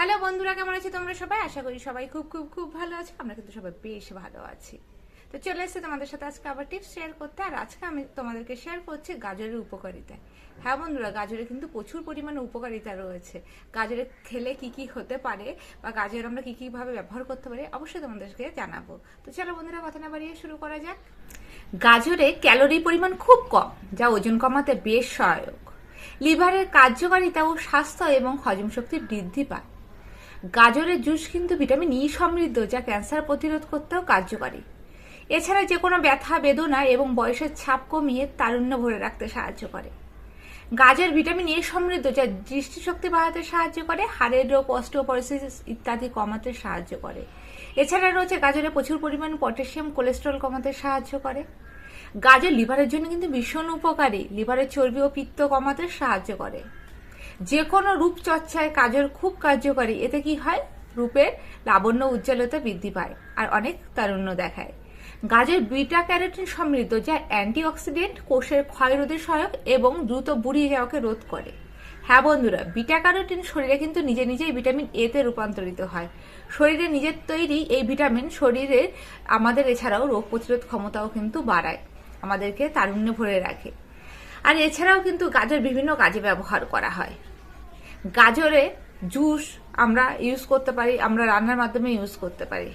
Hello বন্ধুরা, কেমন আছো তোমরা সবাই? আশা করি সবাই খুব খুব খুব ভালো আছো। আমরা কিন্তু সবাই বেশ ভালো আছি। তো চলে এসেছি তোমাদের সাথে আজকে আবার টিপস শেয়ার করতে। আর আজকে আমি তোমাদেরকে শেয়ার করছি গাজরের উপকারিতা। হ্যাঁ বন্ধুরা, গাজরে কিন্তু প্রচুর পরিমাণে উপকারিতা রয়েছে। গাজরে খেলে কি কি হতে পারে বা গাজর আমরা কি কি ভাবে ব্যবহার করতে পারি অবশ্যই তোমাদেরকে জানাবো। তো চলো বন্ধুরা, কথা না বাড়িয়ে শুরু করা যাক। গাজরে ক্যালোরি পরিমাণ খুব কম, যা ওজন কমাতে বেশ সহায়ক। লিভারের কার্যকারিতা ও স্বাস্থ্য এবং হজম শক্তি বৃদ্ধি পায়। গাজরের জুস কিন্তু ভিটামিন ই সমৃদ্ধ, যা ক্যান্সার প্রতিরোধ করতেও কার্যকারী। এছাড়া যে কোনো ব্যথা বেদনা এবং বয়সের ছাপ কমিয়ে তারুণ্য ভরে রাখতে সাহায্য করে। গাজর ভিটামিন এ সমৃদ্ধ, যা দৃষ্টিশক্তি বাড়াতে সাহায্য করে, হাড়ের রোগ, অস্টিওপরোসিস ইত্যাদি কমাতে সাহায্য করে। এছাড়া রয়েছে গাজরে প্রচুর পরিমাণ পটাশিয়াম, কোলেস্টেরল কমাতে সাহায্য করে। গাজর লিভারের জন্য কিন্তু ভীষণ উপকারী, লিভারের চর্বি ও পিত্ত কমাতে সাহায্য করে। যে কোনো রূপচর্চায় গাজর খুব কার্যকরী। এতে কি হয়? রূপের লাবণ্য, উজ্জ্বলতা বৃদ্ধি পায় আর অনেক তারুণ্য দেখায়। গাজর বিটা ক্যারোটিন সমৃদ্ধ, যা অ্যান্টিঅক্সিডেন্ট, কোষের ক্ষয় রোধে সহায়ক এবং দ্রুত বুড়িয়ে যাওয়াকে রোধ করে। হ্যাঁ বন্ধুরা, বিটা ক্যারোটিন শরীরে কিন্তু নিজে নিজেই ভিটামিন এ তে রূপান্তরিত হয়। শরীরে নিজের তৈরি এই ভিটামিন শরীরে আমাদের এছাড়াও রোগ প্রতিরোধ ক্ষমতাও কিন্তু বাড়ায়, আমাদেরকে তারুণ্য ভরে রাখে। আর এছাড়াও কিন্তু গাজর বিভিন্ন কাজে ব্যবহার করা হয়। গাজরে জুস আমরা ইউজ করতে পারি, আমরা রান্নার মাধ্যমে ইউজ করতে পারি।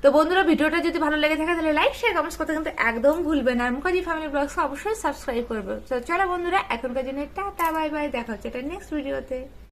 তো বন্ধুরা, ভিডিওটা যদি ভালো লেগে থাকে তাহলে লাইক, শেয়ার, কমেন্টস করতে কিন্তু একদম ভুলবেন না। আর মুখার্জি ফ্যামিলি ব্লগস অবশ্যই সাবস্ক্রাইব করবে। তো চলো বন্ধুরা, এখনকার জন্য টাটা, বাই বাই, দেখা হচ্ছে এটা নেক্সট ভিডিওতে।